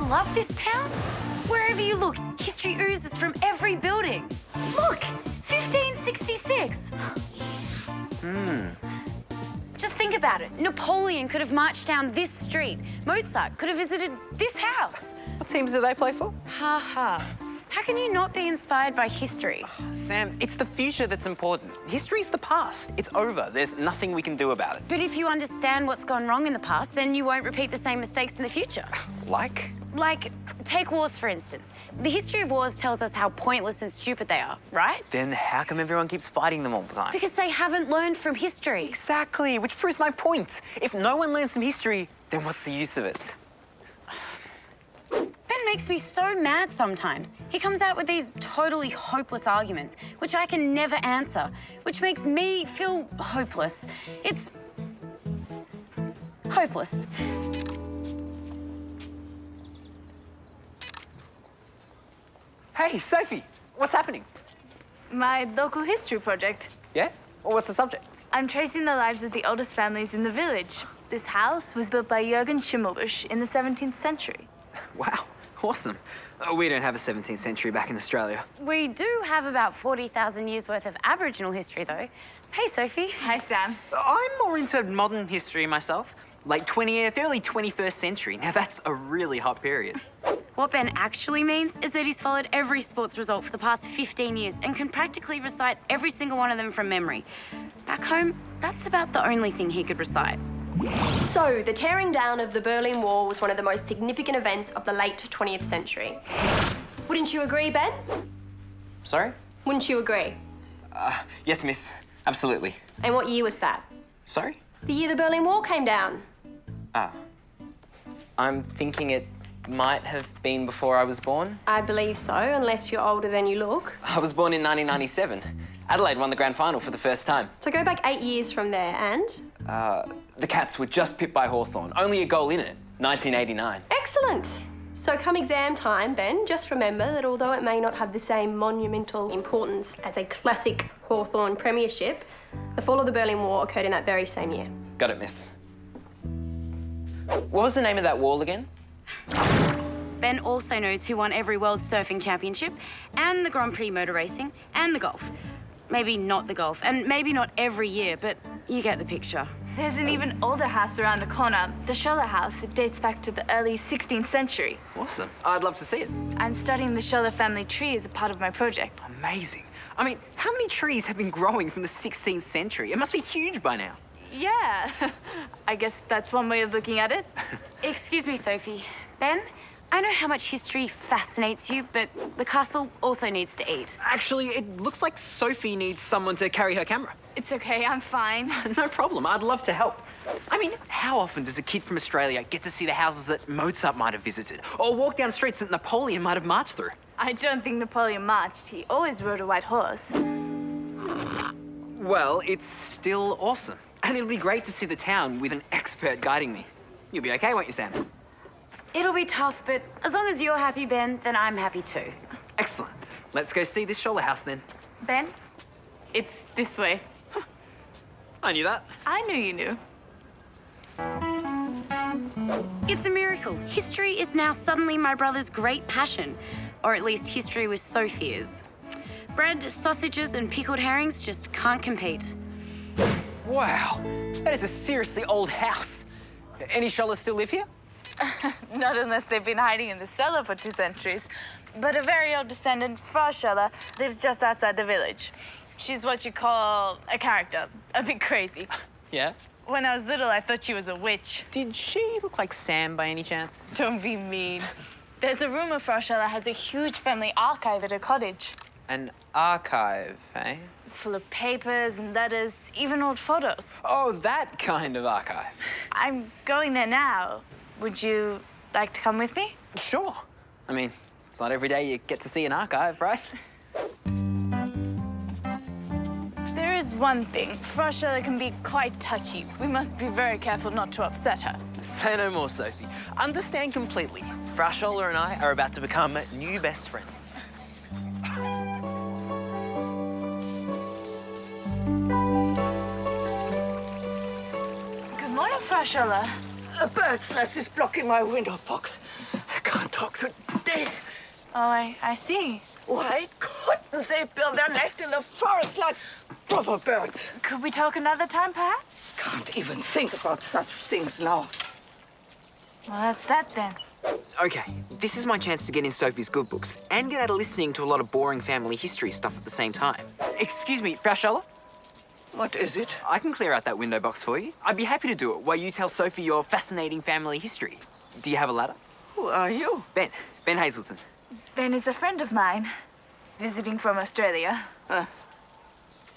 love this town? Wherever you look, history oozes from every building. Look, 1566. Just think about it. Napoleon could have marched down this street. Mozart could have visited this house. What teams do they play for? Ha ha. How can you not be inspired by history? Sam, it's the future that's important. History's the past. It's over. There's nothing we can do about it. But if you understand what's gone wrong in the past, then you won't repeat the same mistakes in the future. Like? Like, take wars, for instance. The history of wars tells us how pointless and stupid they are, right? Then how come everyone keeps fighting them all the time? Because they haven't learned from history. Exactly, which proves my point. If no one learns from history, then what's the use of it? Ben makes me so mad sometimes. He comes out with these totally hopeless arguments, which I can never answer, which makes me feel hopeless. It's hopeless. Hey, Sophie, what's happening? My local history project. Yeah? Well, what's the subject? I'm tracing the lives of the oldest families in the village. This house was built by Jürgen Schimmelbusch in the 17th century. Wow, awesome. We don't have a 17th century back in Australia. We do have about 40,000 years worth of Aboriginal history, though. Hey, Sophie. Hi, Sam. I'm more into modern history myself. Late 20th, early 21st century. Now, that's a really hot period. What Ben actually means is that he's followed every sports result for the past 15 years and can practically recite every single one of them from memory. Back home, that's about the only thing he could recite. So, the tearing down of the Berlin Wall was one of the most significant events of the late 20th century. Wouldn't you agree, Ben? Sorry? Wouldn't you agree? Yes, miss. Absolutely. And what year was that? Sorry? The year the Berlin Wall came down. I'm thinking it might have been before I was born. I believe so, unless you're older than you look. I was born in 1997. Adelaide won the grand final for the first time. So go back 8 years from there, and? The Cats were just pipped by Hawthorn. Only a goal in it. 1989. Excellent. So come exam time, Ben, just remember that although it may not have the same monumental importance as a classic Hawthorn premiership, the fall of the Berlin Wall occurred in that very same year. Got it, miss. What was the name of that wall again? Ben also knows who won every World Surfing Championship, and the Grand Prix motor racing, and the golf. Maybe not the golf, and maybe not every year, but you get the picture. There's an even older house around the corner, the Schöller house. It dates back to the early 16th century. Awesome. I'd love to see it. I'm studying the Schöller family tree as a part of my project. Amazing. I mean, how many trees have been growing from the 16th century? It must be huge by now. Yeah, I guess that's one way of looking at it. Excuse me, Sophie. Ben, I know how much history fascinates you, but the castle also needs to eat. Actually, it looks like Sophie needs someone to carry her camera. It's okay, I'm fine. No problem. I'd love to help. I mean, how often does a kid from Australia get to see the houses that Mozart might have visited, or walk down streets that Napoleon might have marched through? I don't think Napoleon marched. He always rode a white horse. Well, it's still awesome. And it'll be great to see the town with an expert guiding me. You'll be okay, won't you, Sam? It'll be tough, but as long as you're happy, Ben, then I'm happy too. Excellent. Let's go see this Schöller house then. Ben, it's this way. I knew that. I knew you knew. It's a miracle. History is now suddenly my brother's great passion. Or at least history with Sophie's. Bread, sausages, and pickled herrings just can't compete. Wow, that is a seriously old house. Any Schöllers still live here? Not unless they've been hiding in the cellar for 2 centuries. But a very old descendant, Frau Schöller, lives just outside the village. She's what you call a character, a bit crazy. Yeah? When I was little, I thought she was a witch. Did she look like Sam by any chance? Don't be mean. There's a rumor Frau Schöller has a huge family archive at her cottage. An archive, eh? Full of papers and letters, even old photos. Oh, that kind of archive. I'm going there now. Would you like to come with me? Sure. I mean, it's not every day you get to see an archive, right? There is one thing. Frau Schöller can be quite touchy. We must be very careful not to upset her. Say no more, Sophie. Understand completely. Frau Schöller and I are about to become new best friends. Good morning, Frau Schöller. A bird's nest is blocking my window box. I can't talk today. Oh, I see. Why couldn't they build their nest in the forest like proper birds? Could we talk another time, perhaps? Can't even think about such things now. Well, that's that then. Okay, this is my chance to get in Sophie's good books and get out of listening to a lot of boring family history stuff at the same time. Excuse me, Fchella? What is it? I can clear out that window box for you. I'd be happy to do it while you tell Sophie your fascinating family history. Do you have a ladder? Who are you? Ben Hazelton. Ben is a friend of mine, visiting from Australia.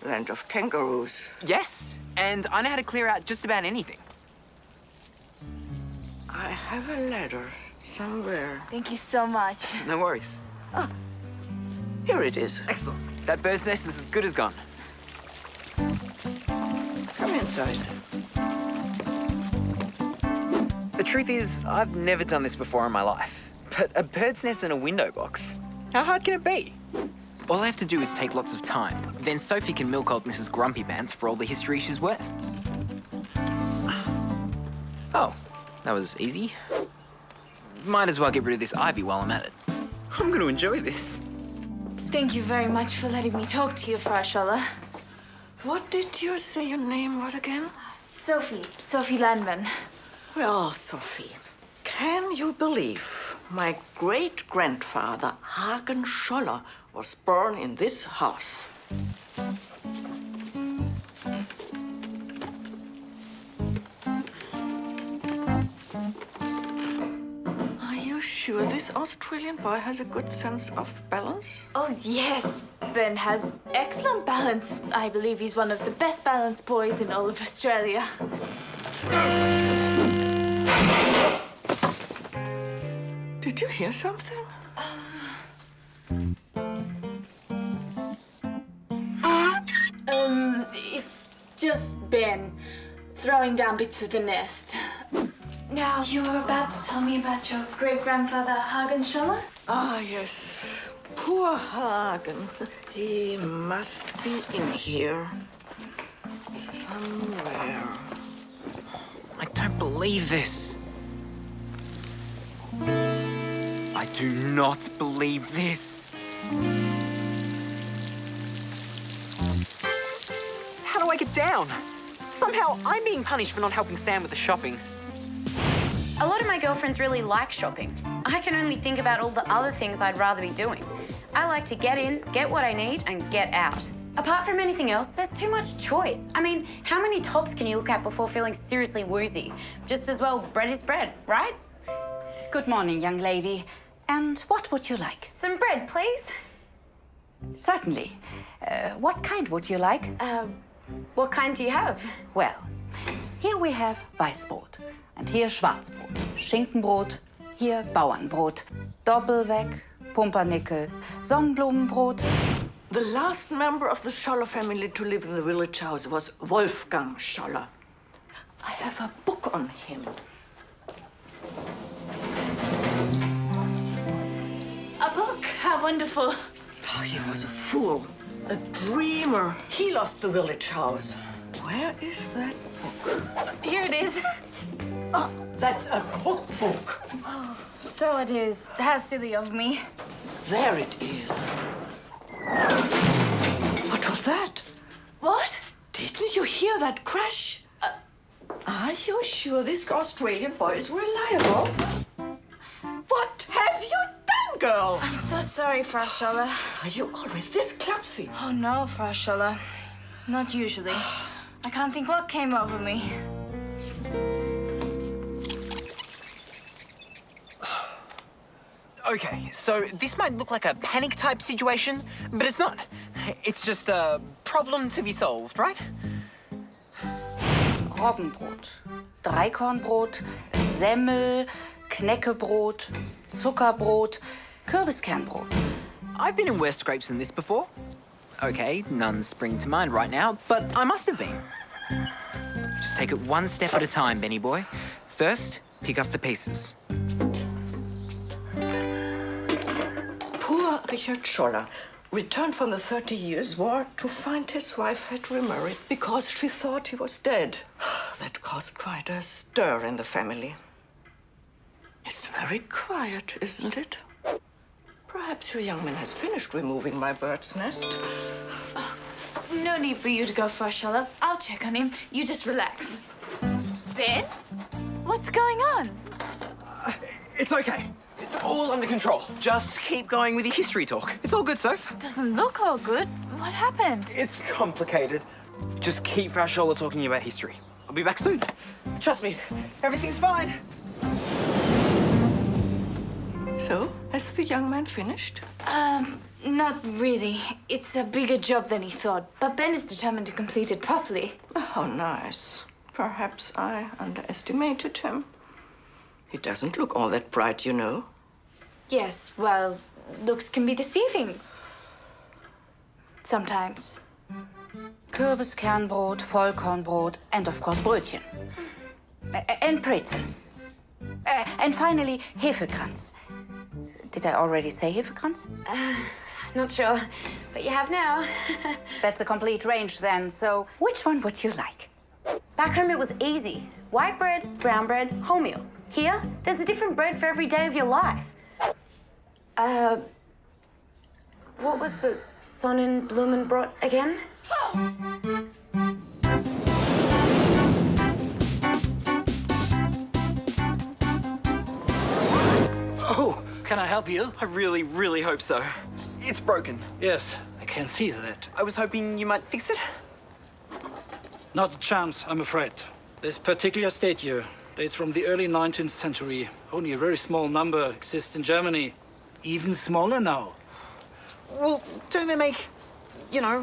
Land of kangaroos. Yes, and I know how to clear out just about anything. I have a ladder somewhere. Thank you so much. No worries. Here it is. Excellent. That bird's nest is as good as gone. Come inside. The truth is, I've never done this before in my life. But a bird's nest in a window box? How hard can it be? All I have to do is take lots of time. Then Sophie can milk old Mrs. Grumpy Pants for all the history she's worth. Oh, that was easy. Might as well get rid of this ivy while I'm at it. I'm going to enjoy this. Thank you very much for letting me talk to you, Fchella. What did you say your name was again? Sophie Landman. Well, Sophie, can you believe my great-grandfather, Hagen Schöller, was born in this house? Are you sure this Australian boy has a good sense of balance? Oh, yes. Ben has excellent balance. I believe he's one of the best balanced boys in all of Australia. Did you hear something? It's just Ben throwing down bits of the nest. Now, you were about to tell me about your great-grandfather, Hagen Schöller? Ah, yes. Poor Hagen. He must be in here. Somewhere. I don't believe this. I do not believe this. How do I get down? Somehow I'm being punished for not helping Sam with the shopping. A lot of my girlfriends really like shopping. I can only think about all the other things I'd rather be doing. I like to get in, get what I need, and get out. Apart from anything else, there's too much choice. I mean, how many tops can you look at before feeling seriously woozy? Just as well, bread is bread, right? Good morning, young lady. And what would you like? Some bread, please. Certainly. What kind would you like? What kind do you have? Well, here we have Weißbrot. And here Schwarzbrot. Schinkenbrot. Here Bauernbrot. Doppelweg, Pumpernickel, Sonnenblumenbrot. The last member of the Schöller family to live in the village house was Wolfgang Schöller. I have a book on him. A book? How wonderful. Oh, he was a fool, a dreamer. He lost the village house. Where is that book? Here it is. Oh, that's a cookbook. So it is. How silly of me. There it is. What was that? What? Didn't you hear that crash? Are you sure this Australian boy is reliable? What have you done, girl? I'm so sorry, Fchella. Are you always this clumsy? Oh, no, Fchella. Not usually. I can't think what came over me. Okay, so this might look like a panic-type situation, but it's not. It's just a problem to be solved, right? Roggenbrot, Dreikornbrot, Semmel, Knäckebrot, Zuckerbrot, Kürbiskernbrot. I've been in worse scrapes than this before. Okay, none spring to mind right now, but I must have been. Just take it one step at a time, Benny boy. First, pick up the pieces. Poor Richard Schöller returned from the 30 Years' War to find his wife had remarried because she thought he was dead. That caused quite a stir in the family. It's very quiet, isn't it? Perhaps your young man has finished removing my bird's nest. No need for you to go first, Schöller. I'll check on him. You just relax. Ben? What's going on? It's okay. It's all under control. Just keep going with your history talk. It's all good, Soph. Doesn't look all good. What happened? It's complicated. Just keep Raechelle talking about history. I'll be back soon. Trust me, everything's fine. So, has the young man finished? Not really. It's a bigger job than he thought, but Ben is determined to complete it properly. Oh, how nice. Perhaps I underestimated him. He doesn't look all that bright, you know. Yes, well, looks can be deceiving. Sometimes. Kürbiskernbrot, Vollkornbrot, and of course Brötchen. And Brezel. And finally, Hefekranz. Did I already say Hefekranz? Not sure, but you have now. That's a complete range then, so which one would you like? Back home it was easy. White bread, brown bread, wholemeal. Here, there's a different bread for every day of your life. What was the Sonnenblumenbrot again? Oh, can I help you? I really, really hope so. It's broken. Yes, I can see that. I was hoping you might fix it. Not a chance, I'm afraid. This particular statue dates from the early 19th century. Only a very small number exists in Germany. Even smaller now. Well, don't they make,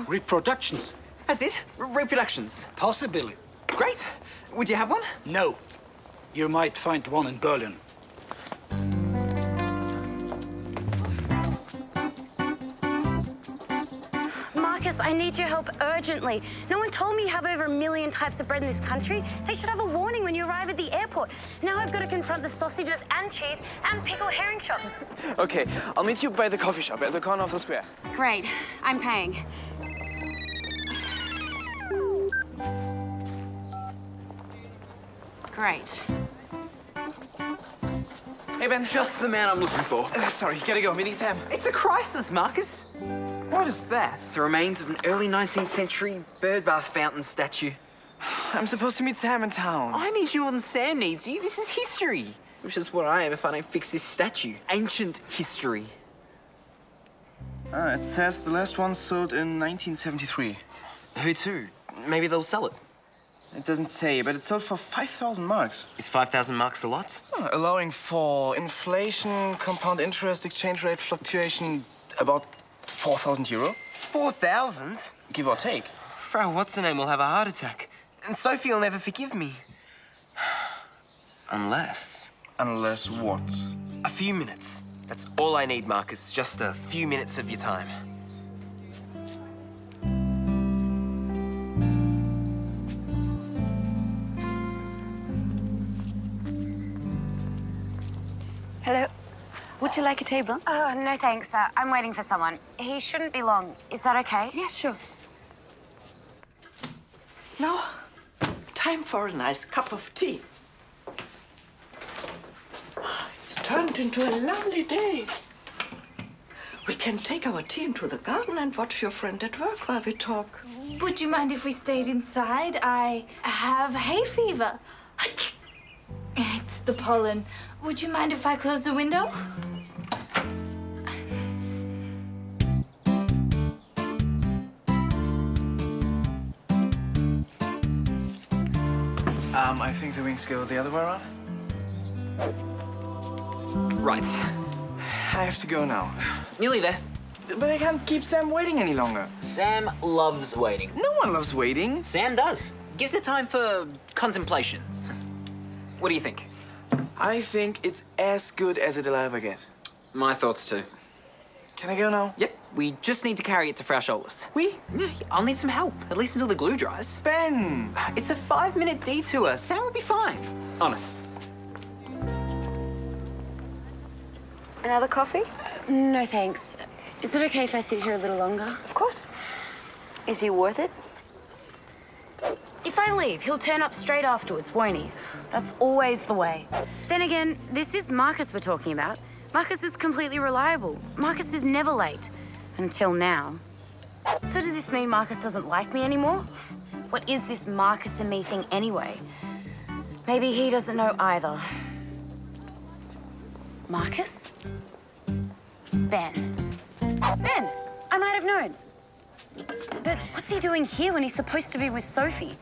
Reproductions? that's it, reproductions? Possibly. Great. Would you have one? No. You might find one in Berlin. Marcus, I need your help urgently. No one told me you have over 1 million types of bread in this country. They should have a warning when you arrive at the airport. Now I've got to confront the sausages and cheese and pickled herring shop. Okay, I'll meet you by the coffee shop at the corner of the square. Great, I'm paying. Great. Hey, Ben. Just the man I'm looking for. Sorry, gotta go. Meeting Sam. It's a crisis, Marcus. What is that? The remains of an early 19th century bird bath fountain statue. I'm supposed to meet Sam in town. I need you more than Sam needs you. This is history. Which is what I am if I don't fix this statue. Ancient history. It says the last one sold in 1973. Who to? Maybe they'll sell it. It doesn't say, but it sold for 5,000 marks. Is 5,000 marks a lot? Allowing for inflation, compound interest, exchange rate fluctuation, about 4,000 euro. 4,000? Give or take. Frau What's-her-name will have a heart attack. And Sophie will never forgive me. Unless... Unless what? A few minutes. That's all I need, Marcus. Just a few minutes of your time. Hello. Would you like a table? Oh, no thanks. I'm waiting for someone. He shouldn't be long. Is that okay? Yeah, sure. Now, time for a nice cup of tea. It's turned into a lovely day. We can take our tea into the garden and watch your friend at work while we talk. Would you mind if we stayed inside? I have hay fever. It's the pollen. Would you mind if I close the window? I think the wings go the other way around. Right. I have to go now. Nearly there. But I can't keep Sam waiting any longer. Sam loves waiting. No one loves waiting. Sam does. Gives it time for contemplation. What do you think? I think it's as good as it'll ever get. My thoughts too. Can I go now? Yep, we just need to carry it to Frau Scholler's. Yeah, I'll need some help, at least until the glue dries. Ben! It's a 5-minute detour. Sam will be fine. Honest. Another coffee? No thanks. Is it okay if I sit here a little longer? Of course. Is he worth it? If I leave, he'll turn up straight afterwards, won't he? That's always the way. Then again, this is Marcus we're talking about. Marcus is completely reliable. Marcus is never late. Until now. So does this mean Marcus doesn't like me anymore? What is this Marcus and me thing anyway? Maybe he doesn't know either. Marcus? Ben. Ben! I might have known. But what's he doing here when he's supposed to be with Sophie?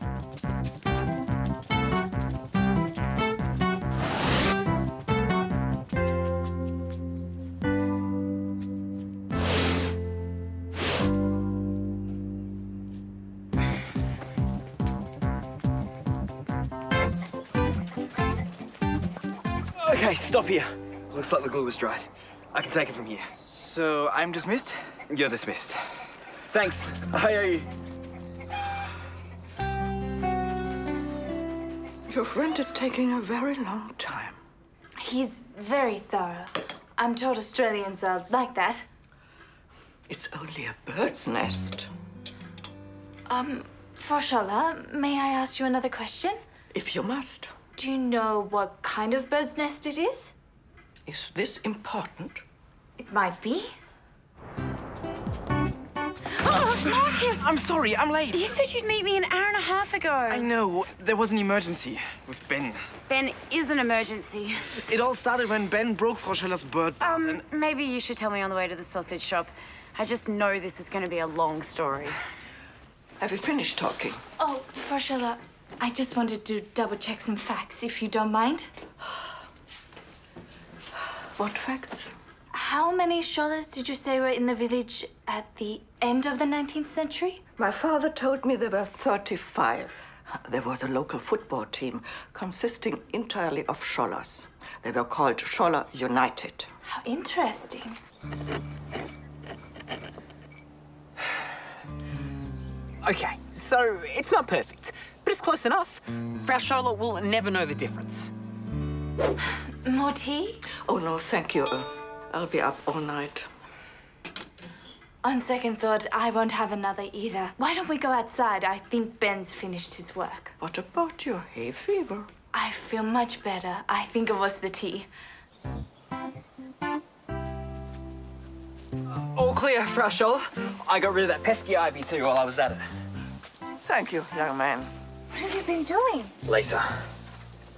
Okay, stop here. Looks like the glue was dried. I can take it from here. So I'm dismissed? You're dismissed. Thanks. I owe you. Your friend is taking a very long time. He's very thorough. I'm told Australians are like that. It's only a bird's nest. Fchella, may I ask you another question? If you must. Do you know what kind of bird's nest it is? Is this important? It might be. Oh, Marcus! I'm sorry, I'm late. You said you'd meet me an hour and a half ago. I know, there was an emergency with Ben. Ben is an emergency. It all started when Ben broke Fchella's bird bath and... Maybe you should tell me on the way to the sausage shop. I just know this is going to be a long story. Have you finished talking? Oh, Fchella, I just wanted to double-check some facts, if you don't mind. What facts? How many Schöllers did you say were in the village at the end of the 19th century? My father told me there were 35. There was a local football team consisting entirely of Schöllers. They were called Schöller United. How interesting. Okay, so it's not perfect, but it's close enough. Frau Schöller will never know the difference. More tea? Oh, no, thank you. I'll be up all night. On second thought, I won't have another either. Why don't we go outside? I think Ben's finished his work. What about your hay fever? I feel much better. I think it was the tea. All clear, Frau Schöller. I got rid of that pesky ivy too while I was at it. Thank you, young man. What have you been doing? Later.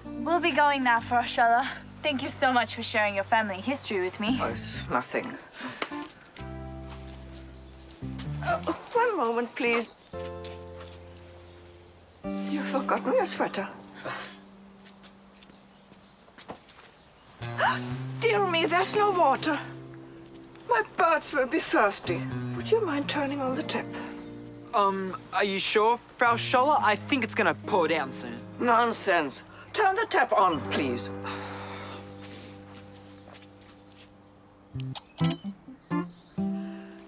We'll be going now, Fchella. Thank you so much for sharing your family history with me. Oh, it's nothing. One moment, please. You forgot your sweater. Dear me, there's no water. My birds will be thirsty. Would you mind turning on the tap? Are you sure, Frau Schöller? I think it's gonna pour down soon. Nonsense. Turn the tap on, please.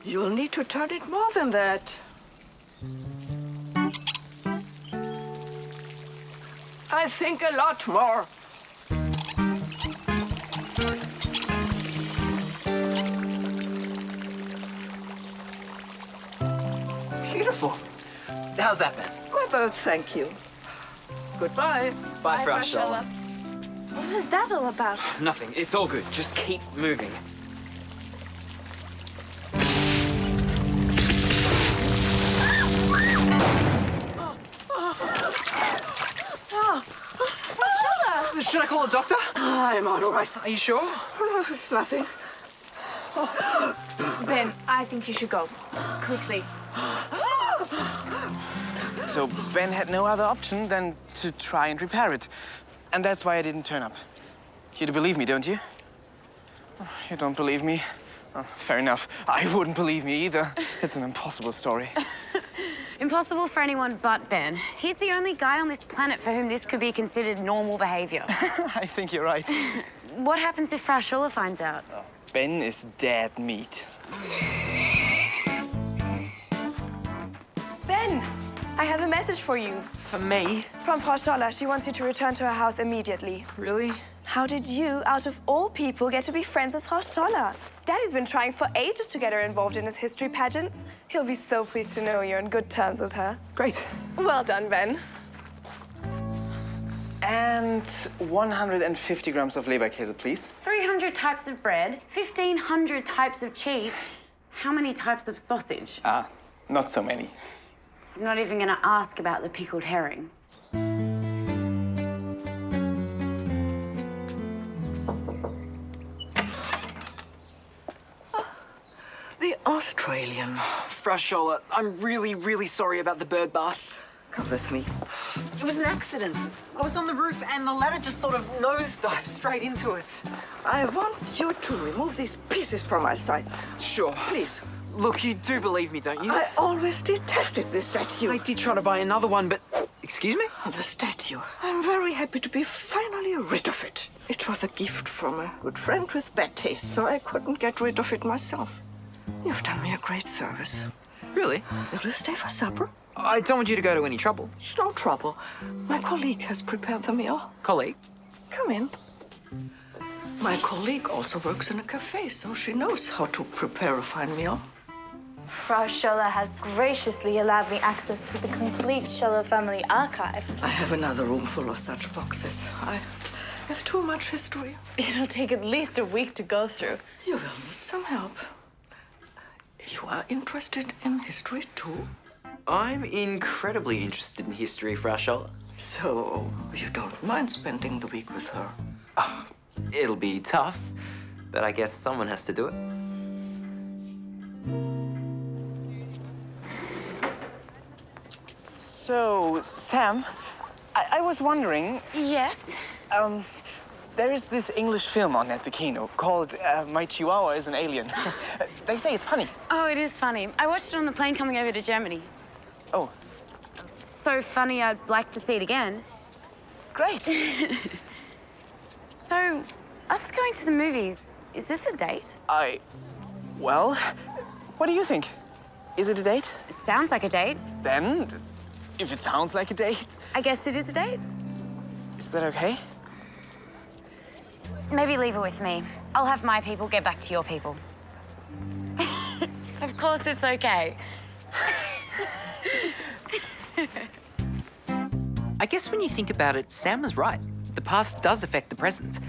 You'll need to turn it more than that. I think a lot more. Beautiful. How's that then? My birds thank you. Goodbye. Bye, Frau Schöller. What was that all about? Nothing. It's all good. Just keep moving. Should I call a doctor? I'm all right. Are you sure? No, it's nothing. Ben, I think you should go. Quickly. So Ben had no other option than to try and repair it. And that's why I didn't turn up. You do believe me, don't you? You don't believe me? Oh, fair enough. I wouldn't believe me either. It's an impossible story. Impossible for anyone but Ben. He's the only guy on this planet for whom this could be considered normal behavior. I think you're right. What happens if Frau Schöller finds out? Ben is dead meat. Ben, I have a message for you. For me? From Frau Schöller. She wants you to return to her house immediately. Really? How did you, out of all people, get to be friends with Frau Schöller? Daddy's been trying for ages to get her involved in his history pageants. He'll be so pleased to know you're on good terms with her. Great. Well done, Ben. And 150 grams of Leberkäse, please. 300 types of bread, 1,500 types of cheese. How many types of sausage? Ah, not so many. I'm not even going to ask about the pickled herring. The Australian. Fchella, I'm really, really sorry about the bird bath. Come with me. It was an accident. I was on the roof and the ladder just sort of nosedived straight into it. I want you to remove these pieces from my sight. Sure. Please. Look, you do believe me, don't you? I always detested this statue. I did try to buy another one, but... Excuse me? The statue. I'm very happy to be finally rid of it. It was a gift from a good friend with bad taste, so I couldn't get rid of it myself. You've done me a great service. Really? Will you stay for supper? I don't want you to go to any trouble. It's no trouble. My colleague has prepared the meal. Colleague? Come in. My colleague also works in a cafe, so she knows how to prepare a fine meal. Frau Schöller has graciously allowed me access to the complete Schöller family archive. I have another room full of such boxes. I have too much history. It'll take at least a week to go through. You will need some help. You are interested in history too? I'm incredibly interested in history, Raechelle. So, you don't mind spending the week with her? It'll be tough, but I guess someone has to do it. So, Sam, I was wondering, Yes? there is this English film on at the Kino called My Chihuahua is an Alien. They say it's funny. Oh, it is funny. I watched it on the plane coming over to Germany. Oh, So funny, I'd like to see it again. great. So, us going to the movies, is this a date? Well, what do you think? Is it a date? It sounds like a date. Then, if it sounds like a date, I guess it is a date. is that okay? Maybe leave it with me. I'll have my people get back to your people. Of course it's okay. I guess when you think about it, Sam was right. The past does affect the present.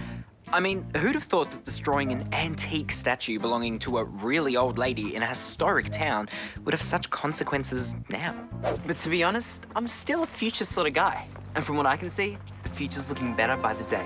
I mean, who'd have thought that destroying an antique statue belonging to a really old lady in a historic town would have such consequences now? But to be honest, I'm still a future sort of guy. And from what I can see, the future's looking better by the day.